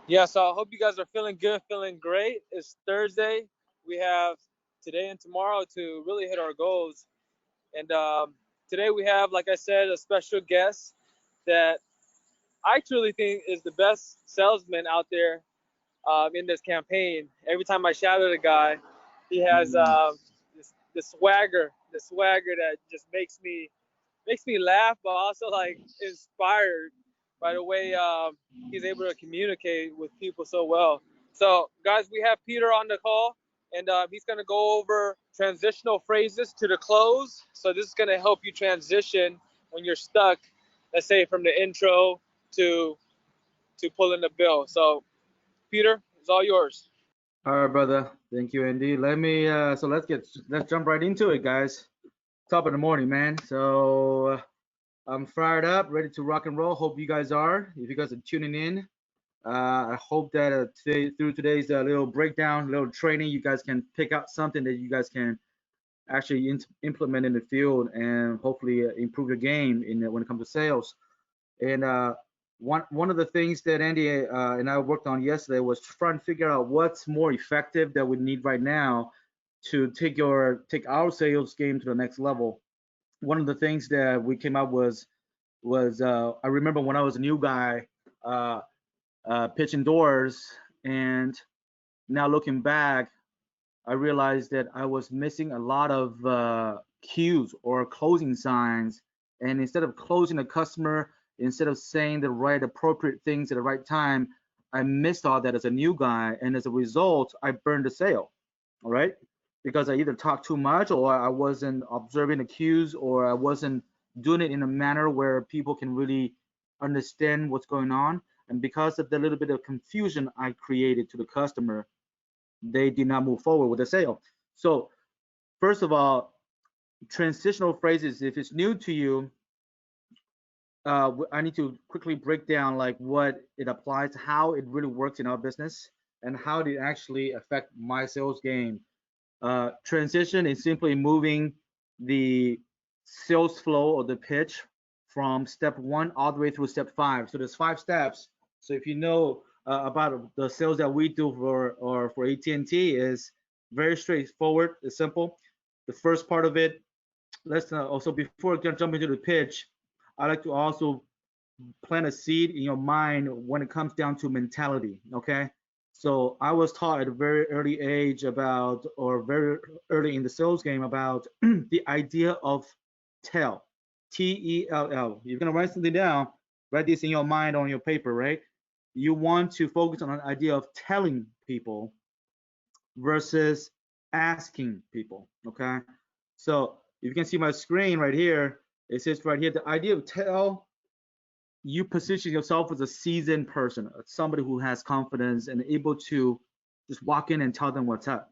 Yeah, so I hope you guys are feeling good, feeling great. It's Thursday. We have today and tomorrow to really hit our goals. And today we have, like I said, a special guest that I truly think is the best salesman out there in this campaign. Every time I shout at a guy, he has Mm. the swagger that just makes me laugh, but also like inspired by the way he's able to communicate with people so well. So, guys, we have Peter on the call, and he's going to go over transitional phrases to the close. So this is going to help you transition when you're stuck, let's say from the intro to pulling the bill. So, Peter, it's all yours. All right, brother. Thank you, Andy. Let's jump right into it, guys. Top of the morning, man. I'm fired up, ready to rock and roll. Hope you guys are. If you guys are tuning in, I hope that through today's little breakdown, little training, you guys can pick out something that you guys can actually implement in the field and hopefully improve your game when it comes to sales. And one of the things that Andy and I worked on yesterday was trying to figure out what's more effective that we need right now to take our sales game to the next level. One of the things that we came up was I remember when I was a new guy uh, pitching doors, and now looking back, I realized that I was missing a lot of cues or closing signs. And instead of closing a customer, instead of saying the right appropriate things at the right time, I missed all that as a new guy. And as a result, I burned the sale. All right. Because I either talked too much or I wasn't observing the cues or I wasn't doing it in a manner where people can really understand what's going on. And because of the little bit of confusion I created to the customer, they did not move forward with the sale. So first of all, transitional phrases, if it's new to you, I need to quickly break down like what it applies, how it really works in our business, and how it actually affect my sales game. Transition is simply moving the sales flow or the pitch from step one all the way through step five. So there's five steps. So if you know about the sales that we do for AT&T is very straightforward. It's simple. The first part of it, let's also before I jump into the pitch, I like to also plant a seed in your mind when it comes down to mentality. Okay. So I was taught at a very early age about, or very early in the sales game about the idea of tell, Tell. You're gonna write something down, write this in your mind on your paper, right? You want to focus on an idea of telling people versus asking people. Okay. So if you can see my screen right here, it says right here the idea of tell, you position yourself as a seasoned person, somebody who has confidence and able to just walk in and tell them what's up.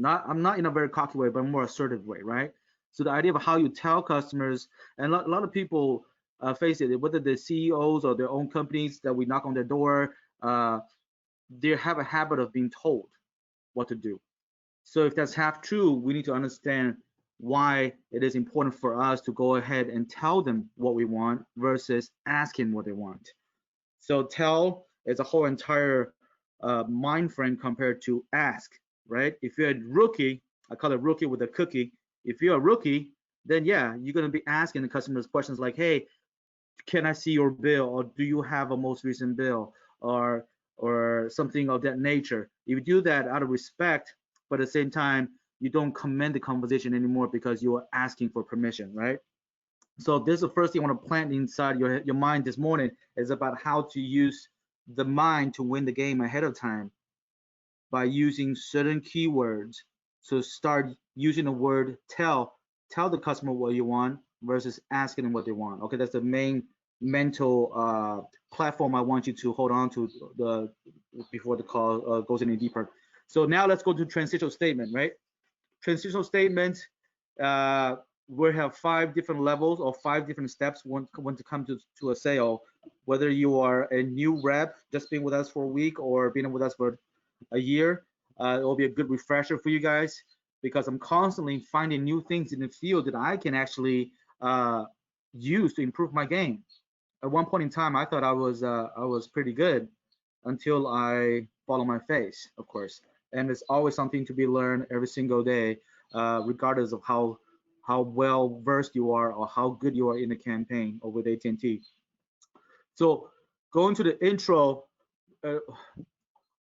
I'm not in a very cocky way, but a more assertive way, right? So the idea of how you tell customers, and a lot of people face it, whether they're CEOs or their own companies that we knock on their door, they have a habit of being told what to do. So if that's half true, we need to understand why it is important for us to go ahead and tell them what we want versus asking what they want. So tell is a whole entire mind frame compared to ask, right? If you're a rookie, I call it rookie with a cookie. If you're a rookie, then yeah, you're gonna be asking the customers questions like, hey, can I see your bill, or do you have a most recent bill, or something of that nature. If you do that out of respect, but at the same time, you don't commend the conversation anymore because you are asking for permission, right? So this is the first thing I want to plant inside your mind this morning is about how to use the mind to win the game ahead of time by using certain keywords. So start using the word tell the customer what you want versus asking them what they want. Okay, that's the main mental platform I want you to hold on to before the call goes any deeper. So now let's go to transitional statement, right? Transitional statement, we have five different levels or five different steps when to come to a sale. Whether you are a new rep, just being with us for a week, or being with us for a year, it will be a good refresher for you guys because I'm constantly finding new things in the field that I can actually use to improve my game. At one point in time, I thought I was pretty good, until I follow my face, of course. And it's always something to be learned every single day, regardless of how well versed you are or how good you are in the campaign or with AT&T. So going to the intro, uh,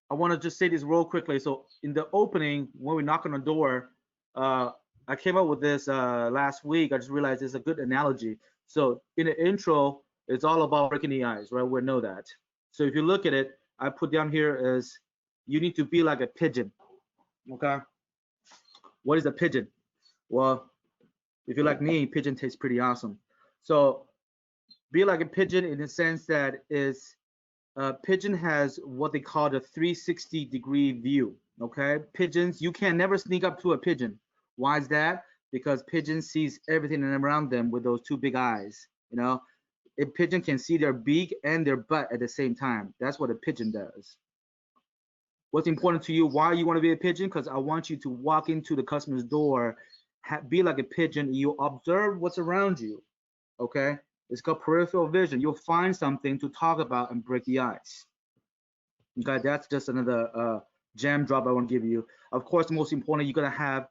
I want to just say this real quickly. So in the opening, when we knock on the door, uh, I came up with this last week. I just realized it's a good analogy. So in the intro, it's all about breaking the ice, right? We know that. So if you look at it, I put down here is you need to be like a pigeon. Okay. What is a pigeon? Well, if you're like me, pigeon tastes pretty awesome. So be like a pigeon in the sense that is pigeon has what they call the 360-degree view. Okay, pigeons, you can never sneak up to a pigeon. Why is that? Because pigeon sees everything around them with those two big eyes. You know, a pigeon can see their beak and their butt at the same time. That's what a pigeon does. What's important to you? Why you want to be a pigeon? Because I want you to walk into the customer's door, be like a pigeon. You observe what's around you. Okay, it's called peripheral vision. You'll find something to talk about and break the ice. Okay, that's just another jam drop I want to give you. Of course, the most important, you're gonna have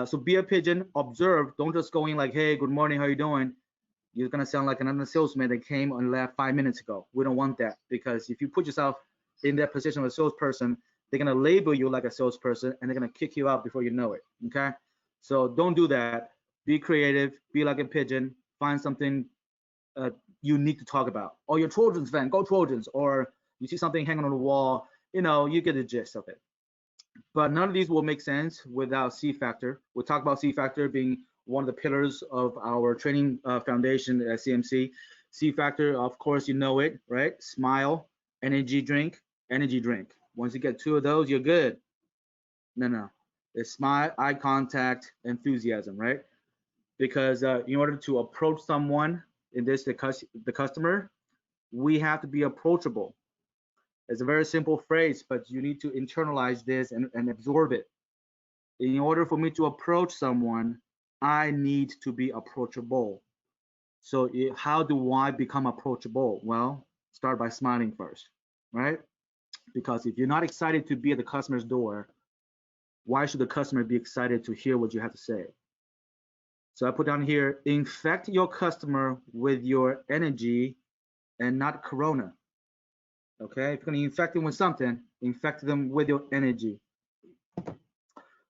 so be a pigeon, observe, don't just go in like, hey, good morning, how you doing? You're gonna sound like another salesman that came and left 5 minutes ago. We don't want that because if you put yourself in that position of a salesperson, they're gonna label you like a salesperson and they're gonna kick you out before you know it. Okay, so don't do that. Be creative, be like a pigeon, find something uh, unique to talk about. Or you're Trojans fan, go Trojans. Or you see something hanging on the wall, you get the gist of it. But none of these will make sense without C factor. We'll talk about C factor being one of the pillars of our training foundation at CMC. C factor, of course, you know it, right? Smile, energy drink, energy drink. Once you get two of those, you're good. No, no. It's smile, eye contact, enthusiasm, right? Because in order to approach someone, in this the customer, we have to be approachable. It's a very simple phrase, but you need to internalize this and absorb it. In order for me to approach someone, I need to be approachable. So how do I become approachable? Well, start by smiling first, right? Because if you're not excited to be at the customer's door, why should the customer be excited to hear what you have to say? So I put down here, infect your customer with your energy and not corona. Okay, if you're going to infect them with something, infect them with your energy.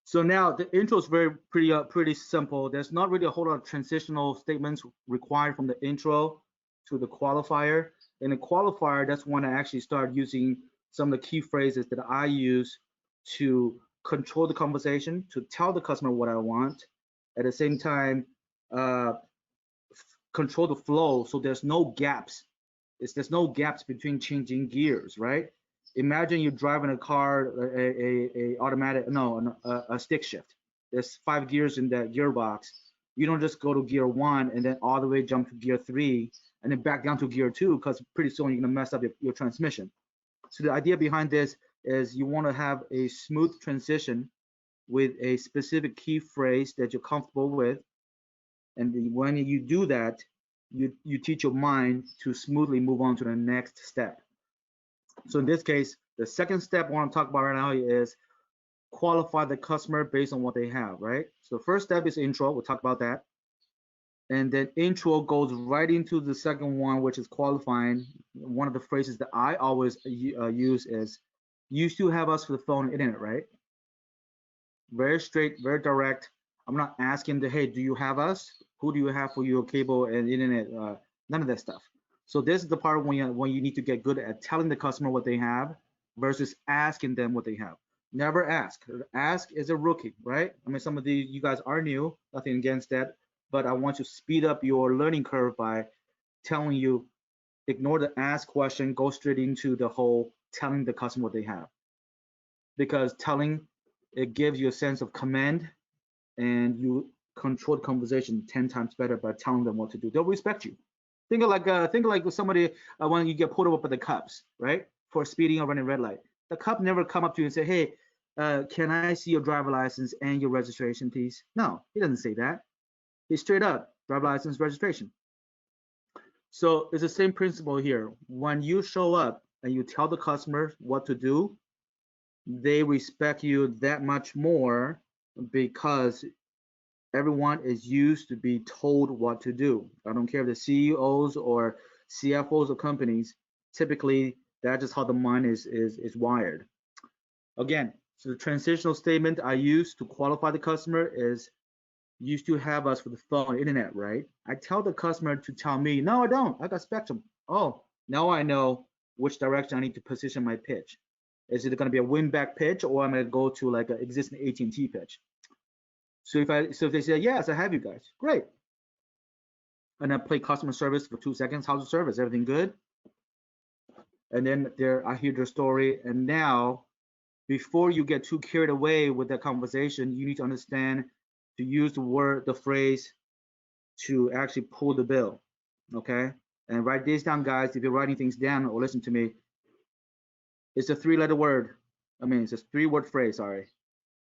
So now the intro is very pretty simple. There's not really a whole lot of transitional statements required from the intro to the qualifier. In the qualifier, that's when I actually start using some of the key phrases that I use to control the conversation, to tell the customer what I want. At the same time, uh, control the flow so there's no gaps. There's no gaps between changing gears, right? Imagine you're driving a car, a automatic, no, a stick shift. There's 5 gears in that gearbox. You don't just go to gear one and then all the way jump to gear three and then back down to gear two because pretty soon you're gonna mess up your transmission. So the idea behind this is you want to have a smooth transition with a specific key phrase that you're comfortable with, and when you do that, you teach your mind to smoothly move on to the next step. So in this case, the second step I want to talk about right now is qualify the customer based on what they have, right? So the first step is intro. We'll talk about that. And then intro goes right into the second one, which is qualifying. One of the phrases that I always use is, you still have us for the phone and internet, right? Very straight, very direct. I'm not asking the, hey, do you have us? Who do you have for your cable and internet? None of that stuff. So this is the part when you need to get good at telling the customer what they have versus asking them what they have. Never ask. Ask is a rookie, right? I mean, some of you guys are new, nothing against that, but I want to speed up your learning curve by telling you, ignore the ask question, go straight into the whole telling the customer what they have. Because telling, it gives you a sense of command and you control the conversation 10 times better by telling them what to do. They'll respect you. Think of like somebody when you get pulled over by the cops, right? For speeding or running red light. The cop never come up to you and say, hey, can I see your driver license and your registration, please? No, he doesn't say that. He's straight up, driver license, registration. So it's the same principle here. When you show up, and you tell the customer what to do, they respect you that much more because everyone is used to be told what to do. I don't care if the CEOs or CFOs of companies, typically that's just how the mind is wired. Again, so the transitional statement I use to qualify the customer is you used to have us for the phone, internet, right? I tell the customer to tell me, no, I don't. I got Spectrum. Oh, now I know which direction I need to position my pitch. Is it going to be a win back pitch, or I'm going to go to like an existing AT&T pitch? So if they say yes, I have you guys, great. And I play customer service for 2 seconds. How's the service? Everything good? And then I hear their story. And now, before you get too carried away with that conversation, you need to understand to use the phrase to actually pull the bill. Okay? And write this down, guys. If you're writing things down or listen to me, it's a 3-letter word. It's a 3-word phrase, sorry.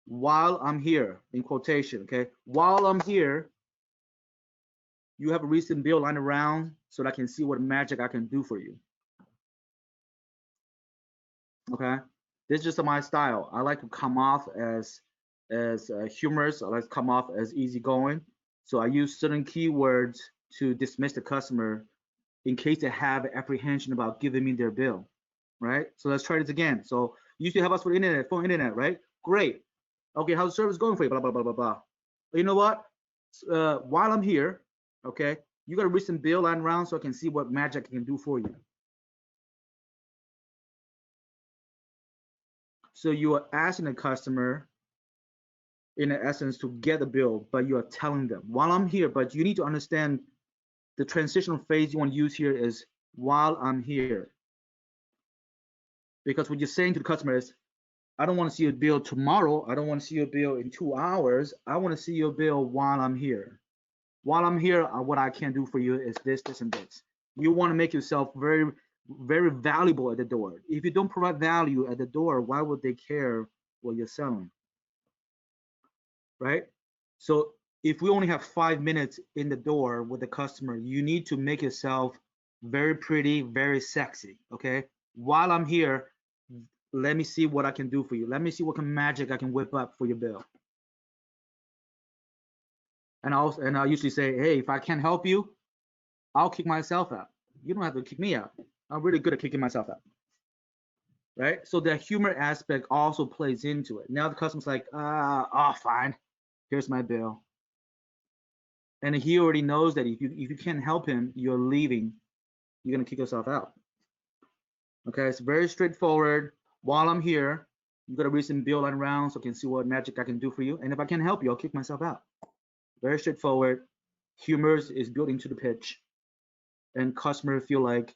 While I'm here, in quotation, okay? While I'm here, you have a recent bill lying around so that I can see what magic I can do for you. Okay? This is just my style. I like to come off as humorous. I like to come off as easygoing. So I use certain keywords to dismiss the customer in case they have apprehension about giving me their bill, right? So let's try this again. So you used to have us for internet, phone internet, right? Great. Okay, how's the service going for you? Blah, blah, blah, blah, blah. But you know what? While I'm here, okay, you got a recent bill lying around so I can see what magic I can do for you. So you are asking the customer, in essence, to get a bill, but you are telling them, while I'm here, but you need to understand the transitional phase you want to use here is while I'm here. Because what you're saying to the customer is, I don't want to see your bill tomorrow. I don't want to see your bill in 2 hours. I want to see your bill while I'm here. While I'm here, what I can do for you is this, this, and this. You want to make yourself very, very valuable at the door. If you don't provide value at the door, why would they care what you're selling? Right? So if we only have 5 minutes in the door with the customer, you need to make yourself very pretty, very sexy. Okay? While I'm here, let me see what I can do for you. Let me see what kind of magic I can whip up for your bill. And I usually say, hey, if I can't help you, I'll kick myself out. You don't have to kick me out. I'm really good at kicking myself out. Right? So the humor aspect also plays into it. Now the customer's like, fine. Here's my bill. And he already knows that if you can't help him, you're leaving. You're gonna kick yourself out. Okay, it's very straightforward. While I'm here, you got a recent bill line around so I can see what magic I can do for you. And if I can't help you, I'll kick myself out. Very straightforward. Humor is built into the pitch. And customer feel like,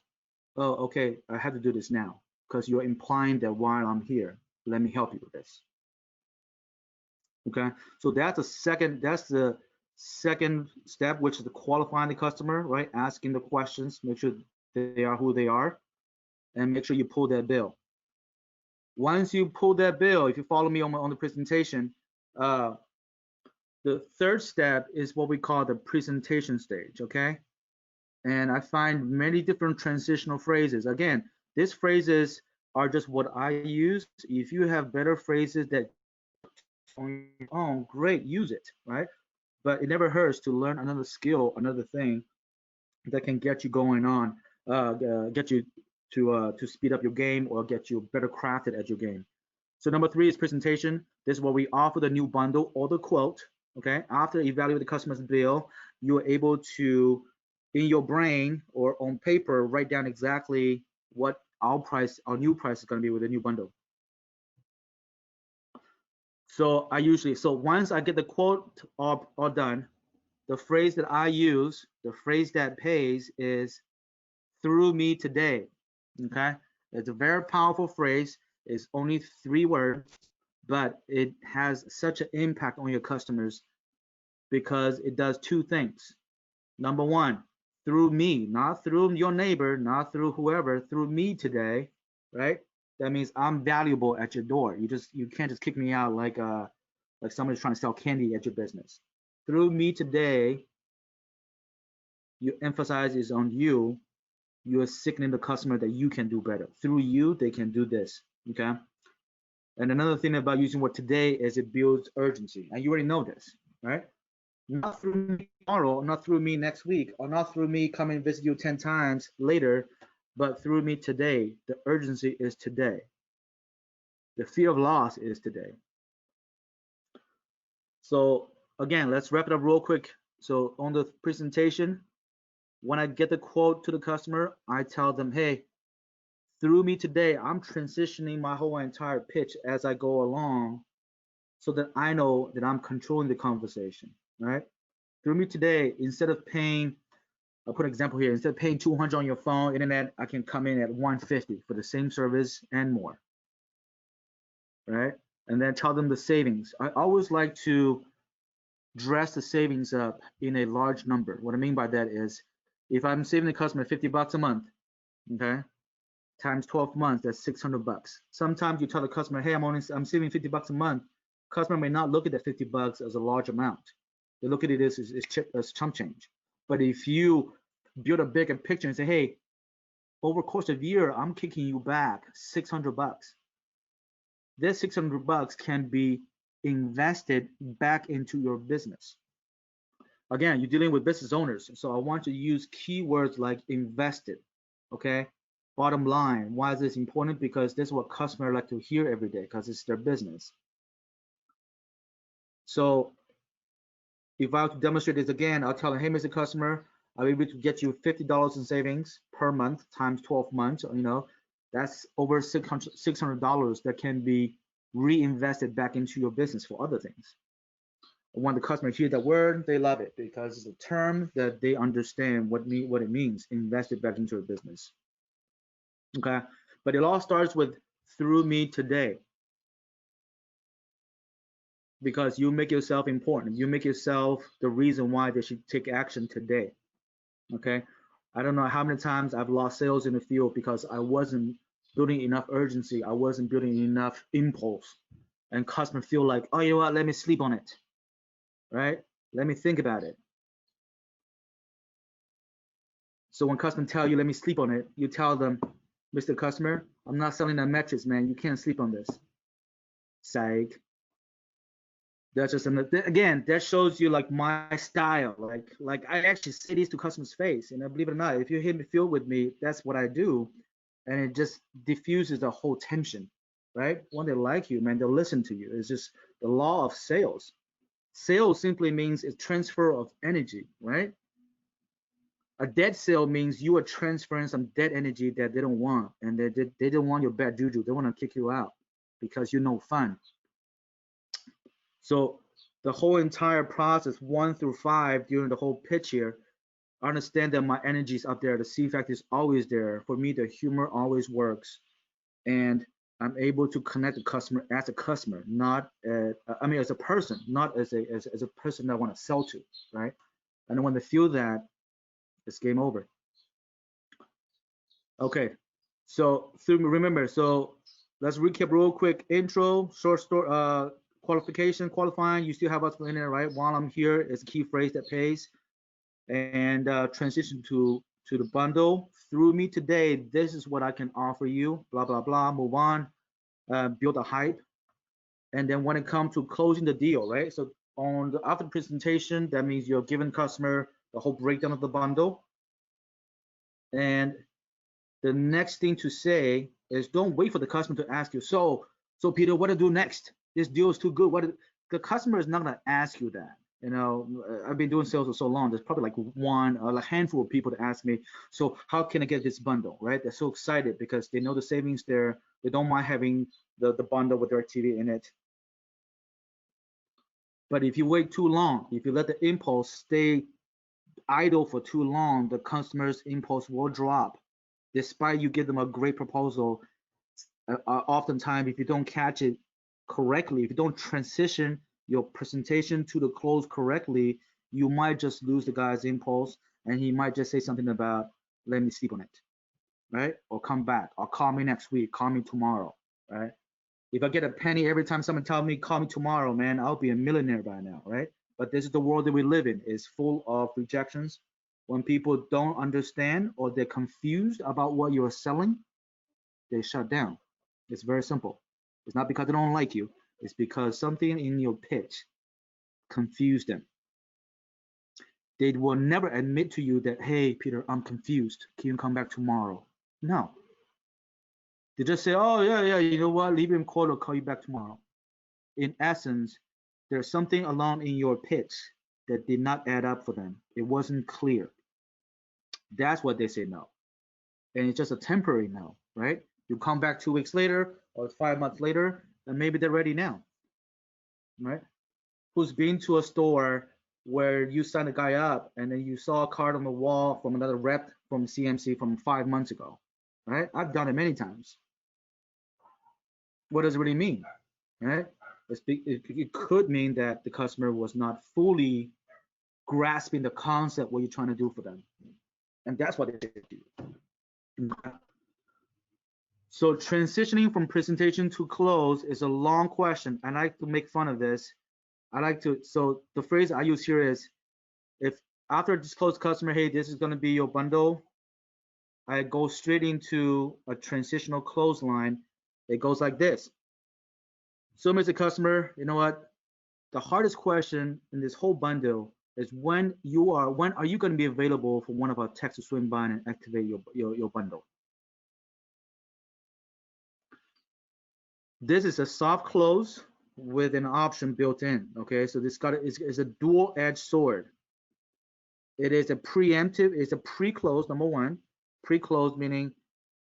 oh, okay, I have to do this now because you're implying that while I'm here, let me help you with this. Okay, so that's the second step, which is the qualifying the customer, right? Asking the questions, make sure they are who they are, and make sure you pull that bill. Once you pull that bill, if you follow me on the presentation, the third step is what we call the presentation stage, okay? And I find many different transitional phrases. Again, these phrases are just what I use. If you have better phrases that on your own, great, use it, right? But it never hurts to learn another skill, another thing that can get you going on, get you to speed up your game or get you better crafted at your game. So number 3 is presentation. This is what we offer the new bundle or the quote. Okay, after evaluate the customer's bill, you are able to, in your brain or on paper, write down exactly what our new price is going to be with the new bundle. So once I get the quote all done, the phrase that I use, the phrase that pays is through me today. Okay, it's a very powerful phrase. It's only 3 words, but it has such an impact on your customers because it does 2 things. Number 1, through me, not through your neighbor, not through whoever, through me today, right? That means I'm valuable at your door. You can't just kick me out like somebody's trying to sell candy at your business. Through me today, you emphasize is on you. you are signaling the customer that you can do better. Through you, they can do this. Okay. And another thing about using word today is it builds urgency. And you already know this, right? Not through me tomorrow, not through me next week, or not through me coming visit you 10 times later, but through me today. The urgency is today. The fear of loss is today. So again, let's wrap it up real quick. So on the presentation, when I get the quote to the customer, I tell them, hey, through me today, I'm transitioning my whole entire pitch as I go along so that I know that I'm controlling the conversation, right? Through me today, instead of paying, I'll put an example here, instead of paying 200 on your phone, internet, I can come in at 150 for the same service and more, right? And then tell them the savings. I always like to dress the savings up in a large number. What I mean by that is if I'm saving the customer 50 bucks a month, okay, times 12 months, that's 600 bucks. Sometimes you tell the customer, hey, I'm saving 50 bucks a month. Customer may not look at that 50 bucks as a large amount. They look at it as chump change. But if you build a bigger picture and say, hey, over the course of a year, I'm kicking you back 600 bucks. This 600 bucks can be invested back into your business. Again, you're dealing with business owners, so I want you to use keywords like invested, okay? Bottom line, why is this important? Because this is what customers like to hear every day because it's their business. So if I have to demonstrate this again, I'll tell them, hey, Mr. Customer, I'll be able to get you $50 in savings per month times 12 months. That's over $600 that can be reinvested back into your business for other things. When the customer hears that word, they love it because it's a term that they understand what it means, invested back into a business. Okay, but it all starts with through me today because you make yourself important. You make yourself the reason why they should take action today. Okay, I don't know how many times I've lost sales in the field because I wasn't building enough urgency. I wasn't building enough impulse, and customers feel like, oh, you know what? Let me sleep on it, right? Let me think about it. So when customers tell you, let me sleep on it, you tell them, Mr. Customer, I'm not selling that mattress, man. You can't sleep on this. Psych. That's just again, that shows you like my style. Like I actually say these to customers' face, and believe it or not, if you hit me feel with me, that's what I do, and it just diffuses the whole tension, right? When they like you, man, they'll listen to you. It's just the law of sales. Sales simply means a transfer of energy, right? A dead sale means you are transferring some dead energy that they don't want, and they don't want your bad juju. They want to kick you out because you're no fun. So the whole entire process, 1 through 5, during the whole pitch here, I understand that my energy is up there. The C factor is always there. For me, the humor always works, and I'm able to connect the customer as a customer, not as a person, not as a person that I want to sell to, right? And when they feel that, it's game over. Okay, so remember, so let's recap real quick. Intro, short story, qualification, qualifying. You still have us in there, right? While I'm here is a key phrase that pays, and transition to the bundle. Through me today, this is what I can offer you. Blah blah blah. Move on. Build a hype, and then when it comes to closing the deal, right? So on the after presentation, that means you're giving customer the whole breakdown of the bundle, and the next thing to say is don't wait for the customer to ask you, so Peter, what to do next? This deal is too good. The customer is not gonna ask you that. I've been doing sales for so long. There's probably like one or a handful of people to ask me, so how can I get this bundle, right? They're so excited because they know the savings there. They don't mind having the bundle with DirecTV in it. But if you wait too long, if you let the impulse stay idle for too long, the customer's impulse will drop despite you give them a great proposal. Oftentimes, if you don't catch it correctly, if you don't transition your presentation to the close correctly, you might just lose the guy's impulse, and he might just say something about, let me sleep on it, right? Or come back, or call me next week, call me tomorrow, right? If I get a penny every time someone tells me, call me tomorrow, man, I'll be a millionaire by now, right? But this is the world that we live in. It's full of rejections. When people don't understand or they're confused about what you're selling, they shut down. It's very simple. It's not because they don't like you. It's because something in your pitch confused them. They will never admit to you that, hey, Peter, I'm confused. Can you come back tomorrow? No. They just say, oh, yeah, yeah, you know what? Leave him a call or call you back tomorrow. In essence, there's something along in your pitch that did not add up for them. It wasn't clear. That's what they say no. And it's just a temporary no, right? You come back 2 weeks later or 5 months later, and maybe they're ready now, right? Who's been to a store where you signed a guy up and then you saw a card on the wall from another rep from CMC from 5 months ago, right? I've done it many times. What does it really mean, right? It could mean that the customer was not fully grasping the concept what you're trying to do for them, and that's what they do. So transitioning from presentation to close is a long question. I like to make fun of this. So the phrase I use here is, if after I disclose customer, hey, this is going to be your bundle, I go straight into a transitional close line. It goes like this. So, Mr. Customer, you know what? The hardest question in this whole bundle is when are you going to be available for one of our techs to swing by and activate your bundle? This is a soft close with an option built in. Okay, so this is a dual-edged sword. It is a preemptive, it's a pre-close, number one. Pre-close meaning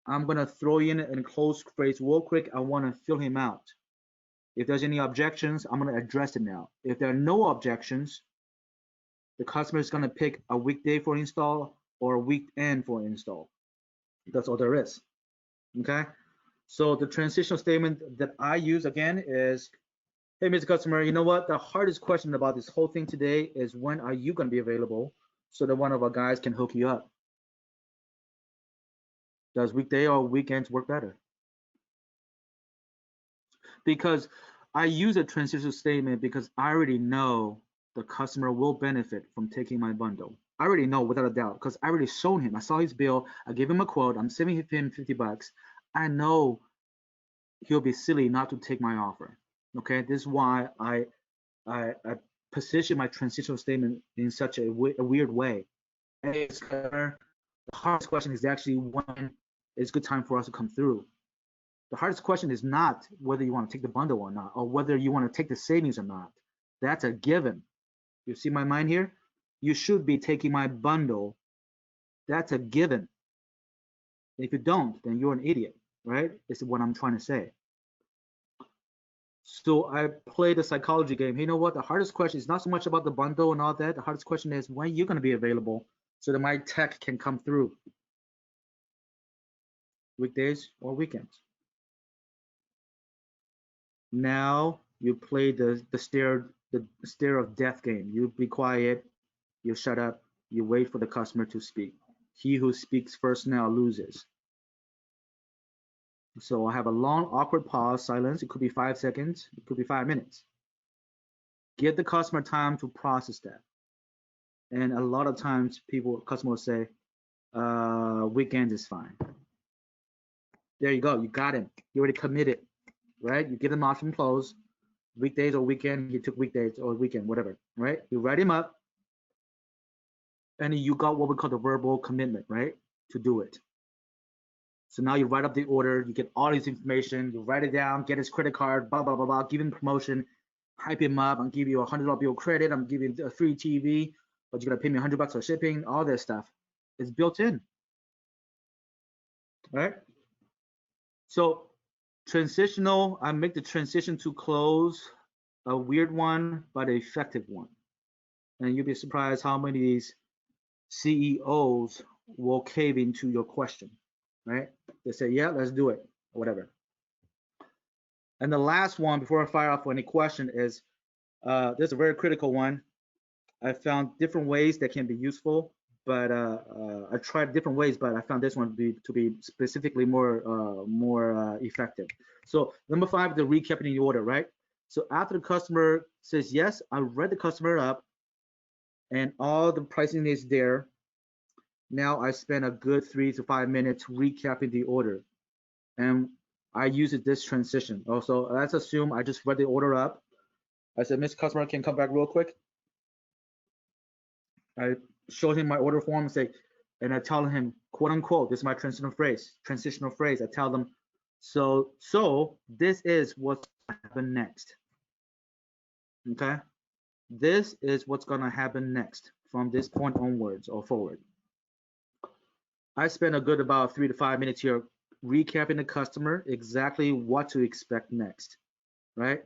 I'm gonna throw in a close phrase real quick. I want to fill him out. If there's any objections, I'm gonna address it now. If there are no objections, the customer is gonna pick a weekday for install or a weekend for install. That's all there is. Okay. So the transitional statement that I use again is, hey, Mr. Customer, you know what? The hardest question about this whole thing today is when are you going to be available so that one of our guys can hook you up? Does weekday or weekends work better? Because I use a transitional statement because I already know the customer will benefit from taking my bundle. I already know without a doubt because I already shown him. I saw his bill. I gave him a quote. I'm saving him $50. I know he'll be silly not to take my offer. Okay, this is why I position my transitional statement in such a weird way. Hey, the hardest question is actually when is a good time for us to come through. The hardest question is not whether you want to take the bundle or not, or whether you want to take the savings or not. That's a given. You see my mind here? You should be taking my bundle. That's a given. If you don't, then you're an idiot, right? Is what I'm trying to say. So I play the psychology game. You know what? The hardest question is not so much about the bundle and all that. The hardest question is when you're going to be available so that my tech can come through. Weekdays or weekends. Now you play the stare of death game. You be quiet, you shut up, you wait for the customer to speak. He who speaks first now loses. So I have a long, awkward pause, silence. It could be 5 seconds, it could be 5 minutes. Give the customer time to process that. And a lot of times customers say, weekends is fine. There you go, you got him. You already committed, right? You give him option close, weekdays or weekend, he took weekdays or weekend, whatever, right? You write him up, and you got what we call the verbal commitment, right? To do it. So now you write up the order, you get all this information, you write it down, get his credit card, blah, blah, blah, blah, give him promotion, hype him up, I'm give you $100 bill credit, I'm giving you a free TV, but you gotta pay me $100 for shipping, all this stuff. It's built in, right? So I make the transition to close a weird one, but an effective one. And you'll be surprised how many of these CEOs will cave into your question, right? They say, yeah, let's do it, or whatever. And the last one, before I fire off any question, is there's a very critical one. I found different ways that can be useful, but I tried different ways, but I found this one to be specifically more effective. So number 5, the recapping the order, right? So after the customer says yes, I read the customer up, and all the pricing is there. Now I spend a good 3 to 5 minutes recapping the order, and I use this transition. Also, let's assume I just read the order up. I said, Miss Customer, can come back real quick. I show him my order form and say, and I tell him, quote unquote, this is my transitional phrase. Transitional phrase. I tell them, so this is what's gonna happen next. Okay, this is what's gonna happen next from this point onwards or forward. I spent a good about 3 to 5 minutes here recapping the customer exactly what to expect next, right?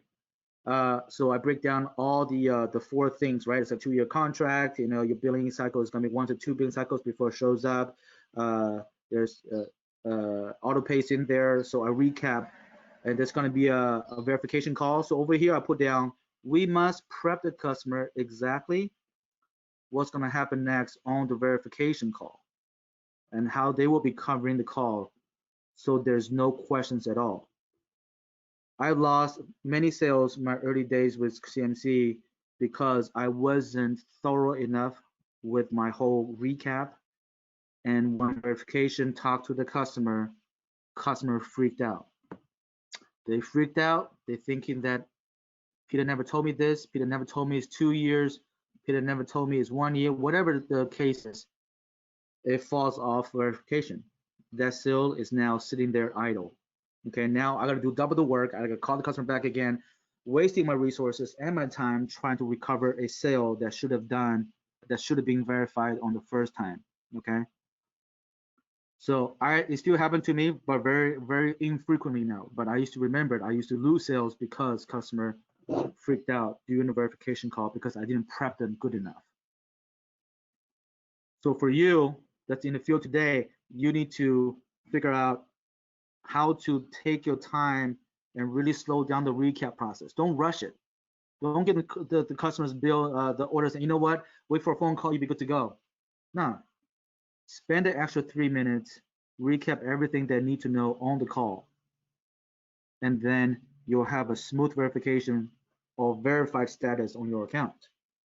So I break down all the 4 things, right? It's a 2-year contract. You know, your billing cycle is going to be 1 to 2 billing cycles before it shows up. There's auto pays in there. So I recap, and there's going to be a verification call. So over here, I put down we must prep the customer exactly what's going to happen next on the verification call and how they will be covering the call. So there's no questions at all. I lost many sales in my early days with CMC because I wasn't thorough enough with my whole recap. And when verification talked to the customer freaked out. They freaked out. They're thinking that Peter never told me this. Peter never told me it's 2 years. Peter never told me it's 1 year. Whatever the case is, it falls off verification. That sale is now sitting there idle. Okay, now I got to do double the work. I got to call the customer back again, wasting my resources and my time trying to recover a sale that should have been verified on the first time. Okay, so it still happened to me, but very very infrequently now. But I used to remember it. I used to lose sales because customer freaked out during the verification call because I didn't prep them good enough. So for you that's in the field today, you need to figure out how to take your time and really slow down the recap process. Don't rush it. Don't get the customers bill the orders and you know what? Wait for a phone call, you'll be good to go. No. Spend the extra 3 minutes, recap everything they need to know on the call, and then you'll have a smooth verification or verified status on your account.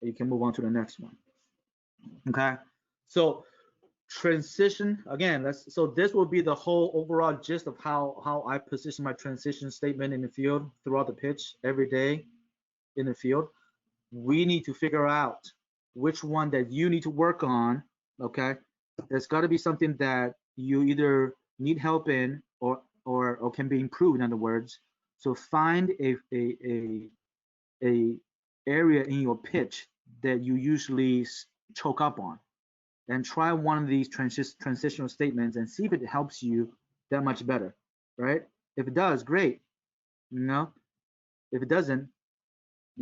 You can move on to the next one. Okay. So transition again, so this will be the whole overall gist of how I position my transition statement in the field throughout the pitch every day in the field. We need to figure out which one that you need to work on. Okay, there's got to be something that you either need help in or can be improved, in other words. So find a area in your pitch that you usually choke up on and try one of these transitional statements and see if it helps you that much better, right? If it does, great. You know, if it doesn't,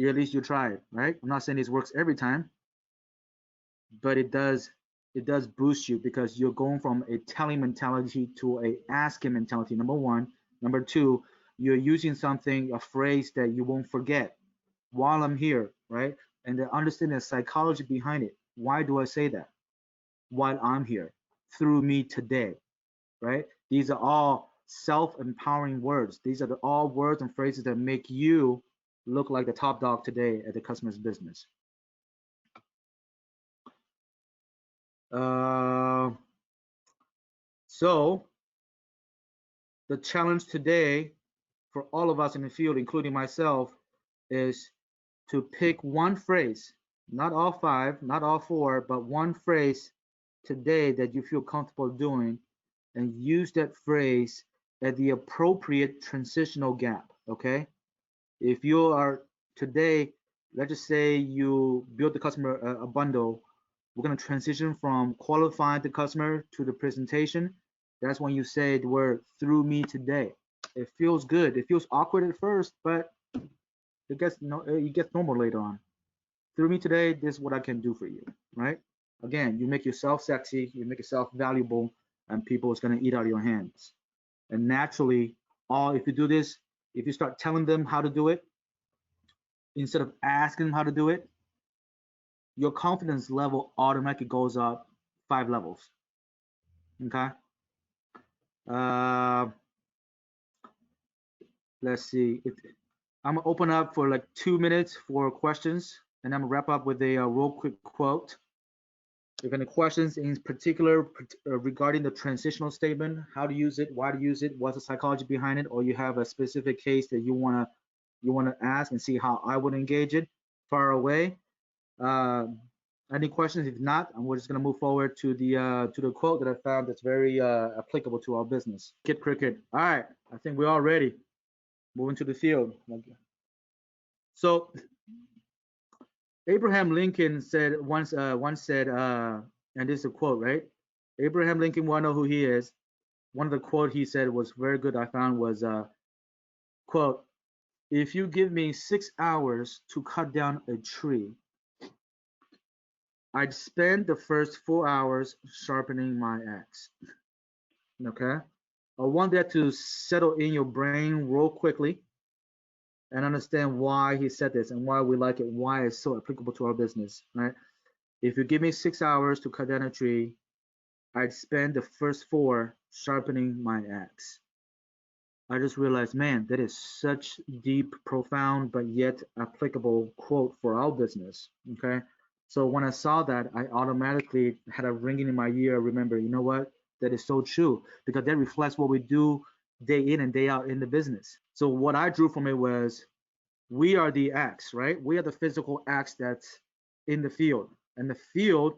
at least you try it, right? I'm not saying this works every time, but it does boost you because you're going from a telling mentality to a asking mentality. Number one. Number two, you're using something, a phrase that you won't forget while I'm here, right? And then understand the psychology behind it. Why do I say that? While I'm here, through me today, right? These are all self-empowering words. These are all words and phrases that make you look like the top dog today at the customer's business. Uh, so the challenge today for all of us in the field, including myself, is to pick one phrase, not all five, not all four, but one phrase today that you feel comfortable doing and use that phrase at the appropriate transitional gap. Okay. If you are today, let's just say you build the customer a bundle, we're going to transition from qualifying the customer to the presentation. That's when you say the word through me today. It feels good. It feels awkward at first, but it gets normal later on. Through me today, this is what I can do for you, right? Again, you make yourself sexy, you make yourself valuable, and people is gonna eat out of your hands. And naturally, all if you do this, if you start telling them how to do it instead of asking them how to do it, your confidence level automatically goes up 5 levels. Okay. Uh, let's see. I'm gonna open up for like 2 minutes for questions, and I'm gonna wrap up with a real quick quote. If any questions in particular regarding the transitional statement, how to use it, why to use it, what's the psychology behind it, or you have a specific case that you wanna ask and see how I would engage it, far away. Uh, any questions? If not, we're just gonna move forward to the quote that I found that's very applicable to our business. Kid Cricket. All right, I think we're all ready. Moving to the field. So Abraham Lincoln said once said, and this is a quote, right? Abraham Lincoln, wanna know who he is? One of the quote he said was very good. I found was quote: "If you give me 6 hours to cut down a tree, I'd spend the first 4 hours sharpening my axe." Okay, I want that to settle in your brain real quickly and understand why he said this and why we like it, why it's so applicable to our business, right? If you give me 6 hours to cut down a tree, I'd spend the first four sharpening my axe. I just realized, man, that is such deep, profound, but yet applicable quote for our business. Okay. So when I saw that, I automatically had a ringing in my ear. Remember, you know what? That is so true because that reflects what we do day in and day out in the business. So what I drew from it was we are the axe, right? We are the physical axe that's in the field. And the field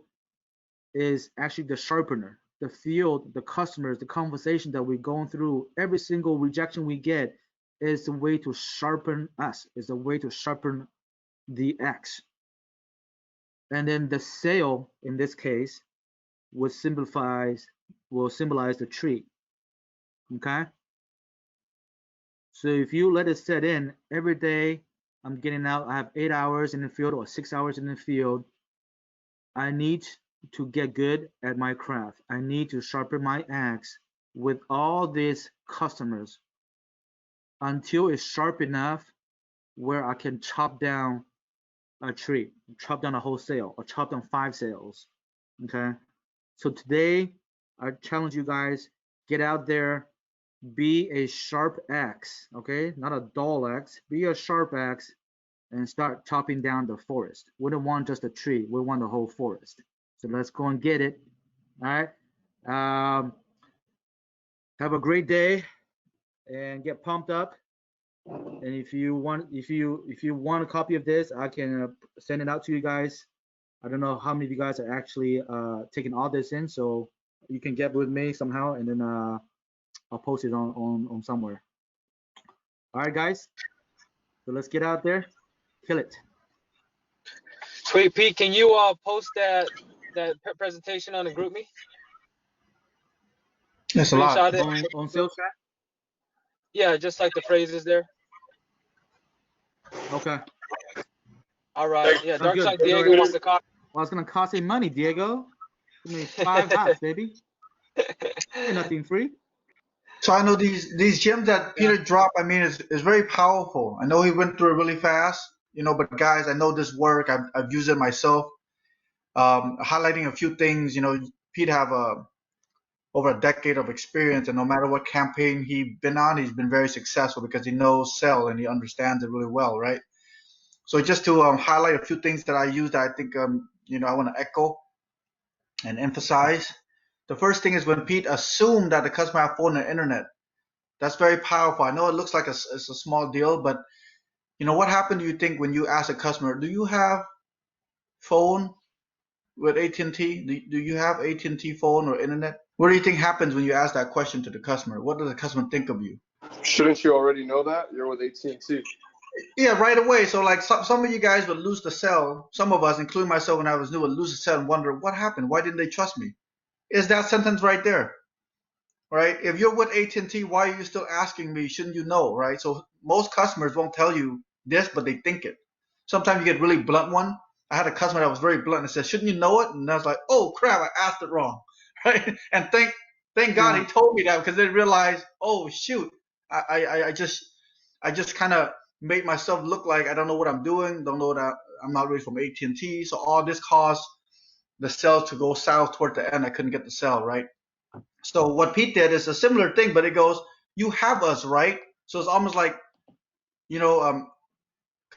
is actually the sharpener. The field, the customers, the conversation that we're going through, every single rejection we get is a way to sharpen us, is a way to sharpen the axe. And then the sale in this case would will symbolize the tree. Okay? So if you let it set in every day, I'm getting out, I have 8 hours in the field or 6 hours in the field. I need to get good at my craft. I need to sharpen my axe with all these customers until it's sharp enough where I can chop down a tree, chop down a whole sale, or chop down 5 sales. Okay. So today, I challenge you guys, get out there, be a sharp axe. Okay. Not a dull axe, be a sharp axe and start chopping down the forest. We don't want just a tree, we want the whole forest. So let's go and get it. All right. Um, have a great day and get pumped up. And if you want a copy of this, I can send it out to you guys. I don't know how many of you guys are actually taking all this in, so you can get with me somehow, and then I'll post it on somewhere. All right, guys. So let's get out there, kill it. Sweet Pete, can you post that presentation on the group me? That's a lot. Screenshot it. On sales chat. Yeah, just like the phrases there. Okay. All right. Yeah, Sounds good. Darkside Diego wants to copy. Well, it's gonna cost you money, Diego. Give me 5 hots, baby. Ain't nothing free. So I know these gems that Peter dropped. I mean, is very powerful. I know he went through it really fast, but guys, I know this work. I've used it myself. Highlighting a few things. Peter have over a decade of experience, and no matter what campaign he's been on, he's been very successful because he knows sell and he understands it really well, right? So just to highlight a few things that I use that I think I want to echo and emphasize. The first thing is when Pete assumed that the customer had phone and internet. That's very powerful. I know it looks like it's a small deal, but what happened do you think when you ask a customer, do you have phone with AT&T? Do you have AT&T phone or internet? What do you think happens when you ask that question to the customer? What does the customer think of you? Shouldn't you already know that? You're with AT&T. Yeah, right away. So like some of you guys would lose the sale. Some of us, including myself when I was new, would lose the sale and wonder what happened. Why didn't they trust me? Is that sentence right there? Right? If you're with AT&T, why are you still asking me? Shouldn't you know? Right? So most customers won't tell you this, but they think it. Sometimes you get really blunt one. I had a customer that was very blunt and said, "Shouldn't you know it?" And I was like, "Oh crap, I asked it wrong." Right? And thank God he told me that because they realized, oh shoot, I just kind of made myself look like I don't know what I'm doing, don't know that I'm not really from AT&T. So all this caused the sales to go south toward the end. I couldn't get the sale, right? So what Pete did is a similar thing, but it goes, you have us, right? So it's almost like,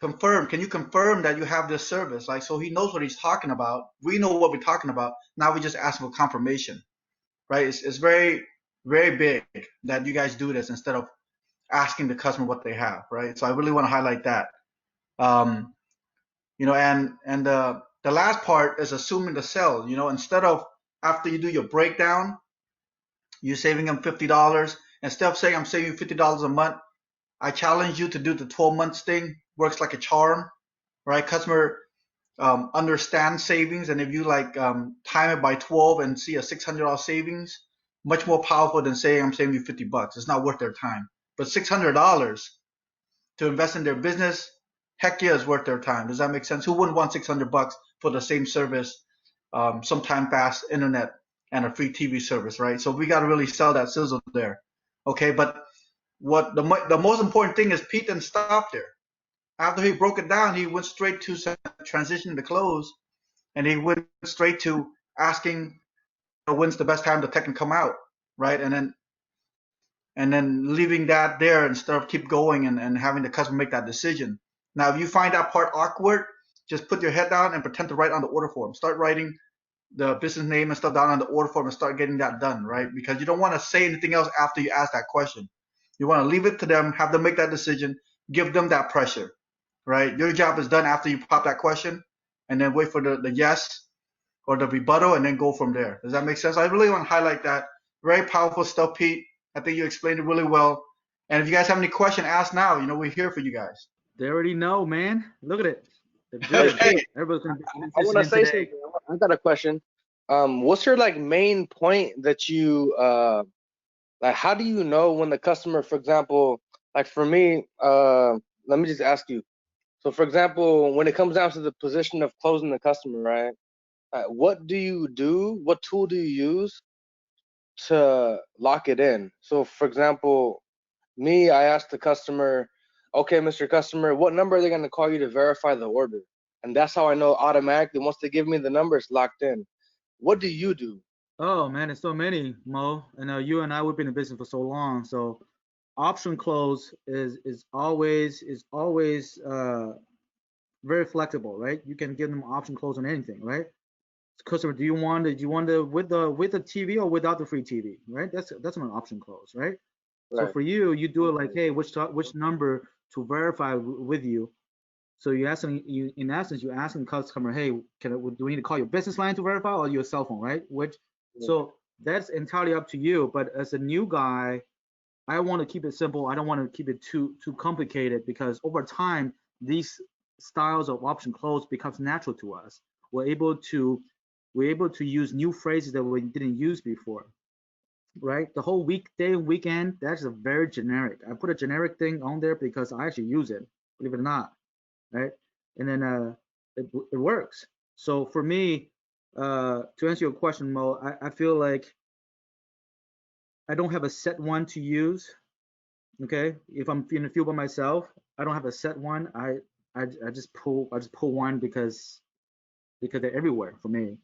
confirm. Can you confirm that you have this service? Like, so he knows what he's talking about. We know what we're talking about. Now we just ask for confirmation, right? It's very, very big that you guys do this instead of asking the customer what they have, right? So I really want to highlight that. You know, and the last part is assuming the sell. You know, instead of after you do your breakdown, you're saving them $50. Instead of saying I'm saving $50 a month, I challenge you to do the 12 months thing. Works like a charm, right? Customer understand savings, and if you like time it by 12 and see a $600 savings, much more powerful than saying I'm saving you $50. It's not worth their time. But $600 to invest in their business, heck yeah, it's worth their time. Does that make sense? Who wouldn't want $600 for the same service, sometime fast internet and a free TV service, right? So we got to really sell that sizzle there. Okay, but what the most important thing is Pete didn't stop there. After he broke it down, he went straight to transitioning to close, and he went straight to asking when's the best time the tech can come out, right? And then leaving that there instead of keep going and having the customer make that decision. Now, if you find that part awkward, just put your head down and pretend to write on the order form. Start writing the business name and stuff down on the order form and start getting that done, right? Because you don't want to say anything else after you ask that question. You want to leave it to them, have them make that decision, give them that pressure, right? Your job is done after you pop that question, and then wait for the yes or the rebuttal, and then go from there. Does that make sense? I really want to highlight that. Very powerful stuff, Pete. I think you explained it really well. And if you guys have any question, ask now. You know, we're here for you guys. They already know, man. Look at it. They're Hey, good. Pete, Everybody's gonna be I want to transitioning say today. something. I got a question. What's your like main point that you like? How do you know when the customer, for example, like for me, let me just ask you. So, for example, when it comes down to the position of closing the customer, right? What do you do? What tool do you use to lock it in? So, for example, me, I asked the customer, okay, Mr. Customer, what number are they going to call you to verify the order? And that's how I know automatically once they give me the number, it's locked in. What do you do? Oh man, there's so many, Mo. And you and I we've been in business for so long. So option close is always very flexible, right? You can give them option close on anything, right? Customer, do you want with the TV or without the free TV, right? That's an option close, right? So Right. for you, you do it like, hey, which number to verify with you. So in essence, you're asking the customer, hey, do we need to call your business line to verify or your cell phone, right? So that's entirely up to you. But as a new guy, I want to keep it simple. I don't want to keep it too complicated because over time, these styles of option close becomes natural to us. We're able to we're able to use new phrases that we didn't use before, right? The whole weekday, weekend, that's a very generic. I put a generic thing on there because I actually use it, believe it or not, right? And then it works. So for me, to answer your question, Mo, I feel like I don't have a set one to use. Okay, if I'm in the field by myself, I don't have a set one. I just pull one because they're everywhere for me.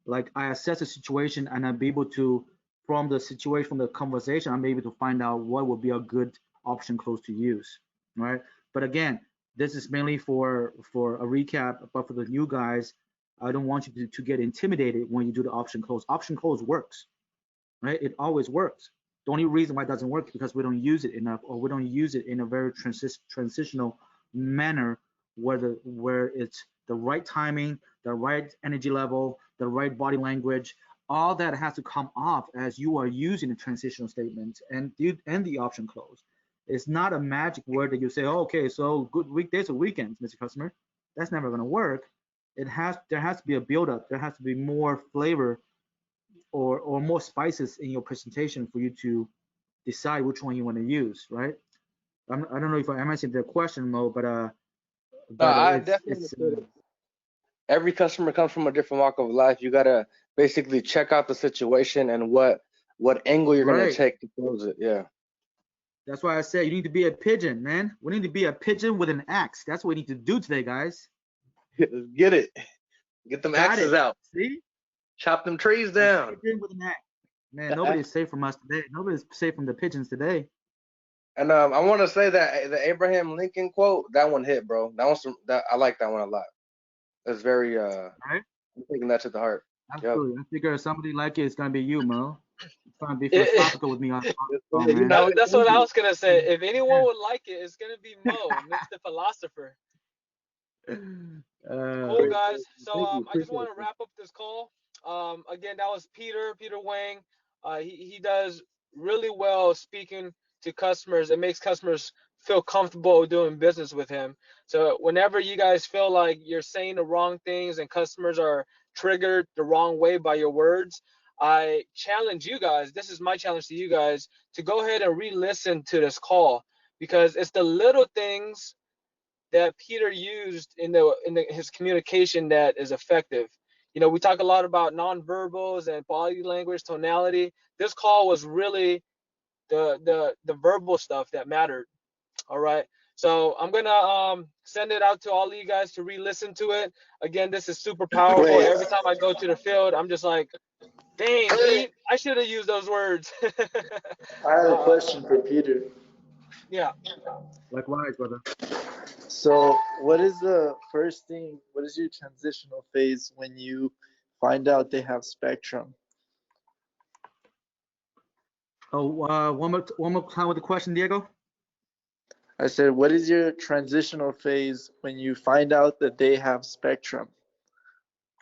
Like I assess the situation and I'm able to, from the situation, from the conversation, I'm able to find out what would be a good option close to use, right? But again, this is mainly for a recap, but for the new guys, I don't want you to get intimidated when you do the option close. Option close works, right? It always works. The only reason why it doesn't work is because we don't use it enough, or we don't use it in a very transitional manner where it's the right timing, the right energy level, the right body language. All that has to come off as you are using the transitional statements and the option close. It's not a magic word that you say, oh, okay, so good weekdays or weekends, Mr. Customer. That's never going to work. There has to be a build up. There has to be more flavor or more spices in your presentation for you to decide which one you want to use, right? I don't know if I'm answering the question, Mo, No, but I it's definitely understood it. Every customer comes from a different walk of life. You gotta basically check out the situation and what angle you're gonna right. take to close it. Yeah. That's why I said you need to be a pigeon, man. We need to be a pigeon with an axe. That's what we need to do today, guys. Let's get it. Get them Got axes it. out. See? Chop them trees A down. pigeon with an axe. Man, nobody's safe from us today. Nobody's safe from the pigeons today. And I want to say that the Abraham Lincoln quote, that one hit, bro. That I like that one a lot. It's very Right? I'm taking that to the heart. Yep. Absolutely. I figure somebody like it is gonna be you, Mo. Trying to be It, philosophical with me Yes, oh sir. You man. got it. that's Thank what I you. was gonna say. If anyone would like it, it's gonna be Mo, Mr. Philosopher. Cool, Uh, guys. So thank you. I just Appreciate want to it. wrap up this call. Again, that was Peter Wang. He does really well speaking to customers. It makes customers feel comfortable doing business with him. So whenever you guys feel like you're saying the wrong things and customers are triggered the wrong way by your words, I challenge you guys. This is my challenge to you guys to go ahead and re-listen to this call because it's the little things that Peter used in his communication that is effective. You know, we talk a lot about nonverbals and body language, tonality. This call was really the verbal stuff that mattered. All right. So I'm gonna send it out to all of you guys to re-listen to it. Again, this is super powerful. Wait, Every time I go to the field, I'm just like, dang, Pete, I should have used those words. I have a uh, question for Peter. yeah. Likewise, brother. So, what is the first thing? What is your transitional phase when you find out they have spectrum? Oh, one more time with the question, Diego. I said, what is your transitional phase when you find out that they have spectrum?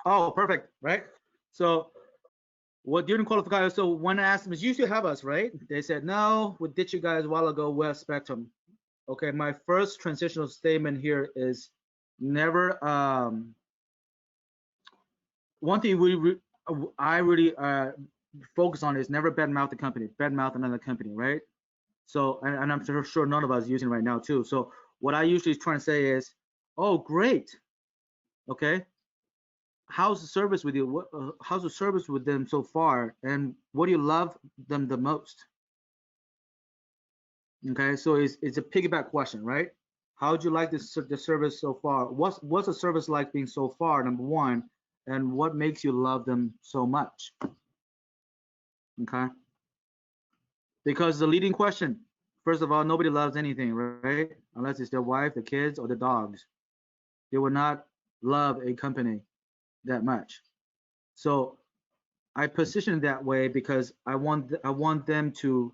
Oh, perfect. Right. So, what during qualifier? So when I asked them, you should have us, right? They said, no, we did you guys a while ago. We have spectrum. Okay, my first transitional statement here is never. One thing I really focus on is never badmouth the company, badmouth another company, right? So, and I'm sure none of us using it right now too. So, what I usually try to say is, oh, great. Okay, how's the service with you? How's the service with them so far? And what do you love them the most? Okay, so it's a piggyback question, right? How would you like the service so far? What's the service like being so far? Number one, and what makes you love them so much? Okay, because the leading question, first of all, nobody loves anything, right? Unless it's their wife, the kids, or the dogs. They will not love a company that much. So I position it that way because I want them to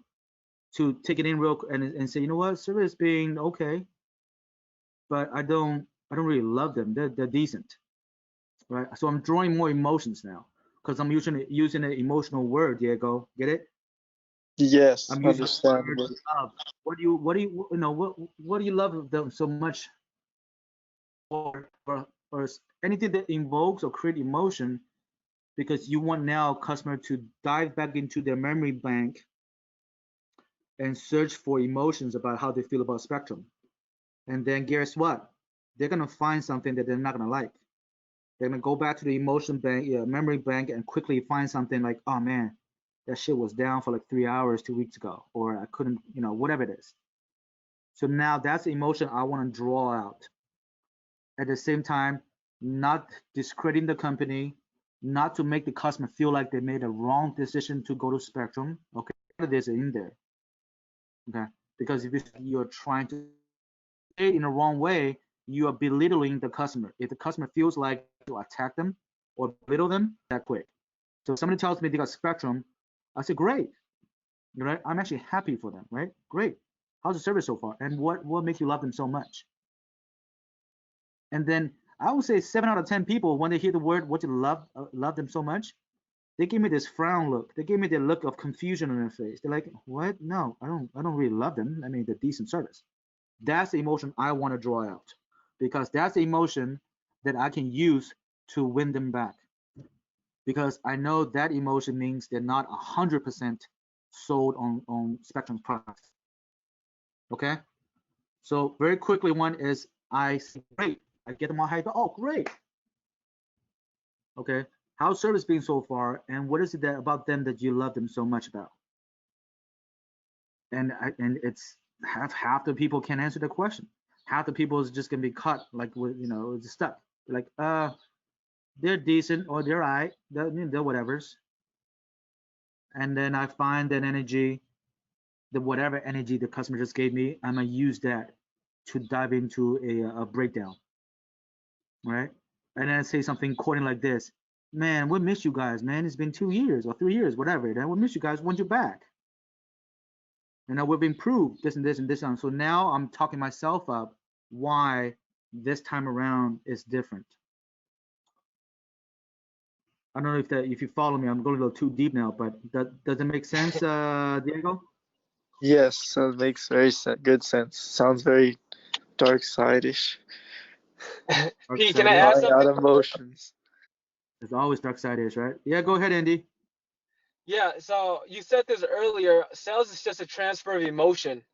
take it in real and say, you know what, service being okay, but I don't really love them. They're decent, right? So I'm drawing more emotions now because I'm using an emotional word, Diego. Get it? Yes, I'm using the word understandable. love. What do you love them so much or anything that invokes or create emotion because you want now customer to dive back into their memory bank and search for emotions about how they feel about spectrum. And then guess what? They're gonna find something that they're not gonna like. They're gonna go back to the emotion bank, yeah, memory bank, and quickly find something like, oh man, that shit was down for like 3 hours 2 weeks ago, or I couldn't, whatever it is. So now that's the emotion I want to draw out. At the same time, not discrediting the company, not to make the customer feel like they made a wrong decision to go to Spectrum. Okay, there's in there. Okay, because if you're trying to say it in the wrong way, you are belittling the customer. If the customer feels like you attack them or belittle them, that quick. So if somebody tells me they got Spectrum, I say great, right? I'm actually happy for them, right? Great. How's the service so far? And what makes you love them so much? And then I would say 7 out of 10 people, when they hear the word "what you love them so much," they give me this frown look. They give me the look of confusion on their face. They're like, "What? No, I don't really love them. I mean, the decent service." That's the emotion I want to draw out because that's the emotion that I can use to win them back. Because I know that emotion means they're not 100% sold on Spectrum's products. Okay. So very quickly, one is I say, great. I get them all hyped. Oh, great. Okay. How's service been so far? And what is it that about them that you love them so much about? And it's half the people can't answer the question. Half the people is just gonna be cut like with it's stuck. Like they're decent or they're right. They're whatever's. And then I find that energy the whatever energy the customer just gave me, I'm gonna use that to dive into a breakdown, right? And then say something corny like this: "Man, we miss you guys, man. It's been 2 years or 3 years, whatever. Then we miss you guys. Want you back? And we've improved this and this and this." And so now I'm talking myself up why this time around is different. I don't know if you follow me. I'm going a little too deep now, but does it make sense, Diego? Yes, that makes very good sense. Sounds very dark side-ish. Pete, can I add Drawing out something? emotions. There's always dark side is, right? Yeah, go ahead, Andy. Yeah, so you said this earlier. Sales is just a transfer of emotion,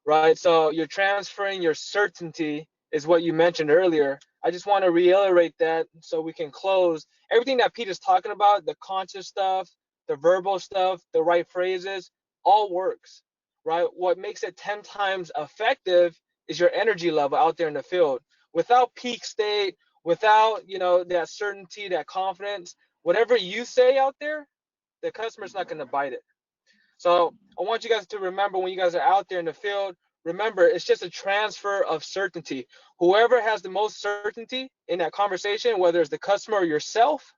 right? So you're transferring your certainty, is what you mentioned earlier. I just want to reiterate that so we can close. Everything that Pete is talking about, the conscious stuff, the verbal stuff, the right phrases, all works, right? What makes it 10 times effective is your energy level out there in the field. Without peak state, without, that certainty, that confidence, whatever you say out there, the customer's not going to bite it. So I want you guys to remember when you guys are out there in the field, remember it's just a transfer of certainty. Whoever has the most certainty in that conversation, whether it's the customer or yourself,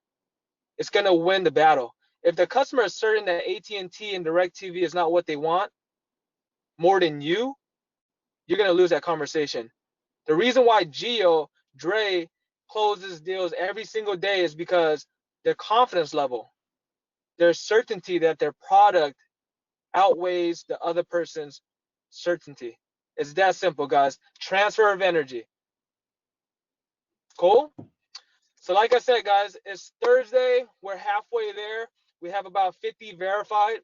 is going to win the battle. If the customer is certain that AT&T and DirecTV is not what they want more than you're going to lose that conversation. The reason why Dre closes deals every single day is because their confidence level, their certainty that their product outweighs the other person's certainty. It's that simple, guys. Transfer of energy. Cool? So like I said, guys, it's Thursday. We're halfway there. We have about 50 verified.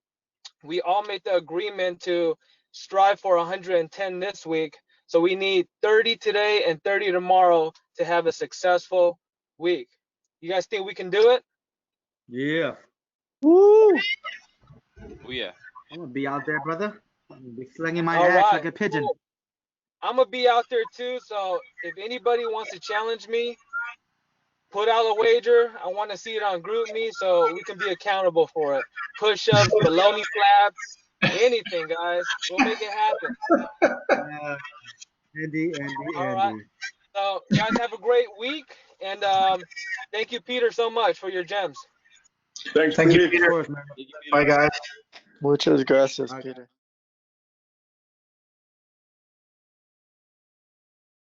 We all made the agreement to strive for 110 this week. So we need 30 today and 30 tomorrow to have a successful week. You guys think we can do it? Yeah. Woo! Oh yeah. I'm gonna be out there, brother. I'm gonna be slinging my All axe right. like a pigeon. Cool. I'm going to be out there too. So if anybody wants to challenge me, put out a wager. I want to see it on GroupMe so we can be accountable for it. Push-ups, baloney flaps, anything, guys. We'll make it happen. Andy. All right. So, guys, have a great week. And thank you, Peter, so much for your gems. Thanks, Thank you, Pete. Peter. Of course, man. Bye, guys. Muchas gracias, Okay. Peter.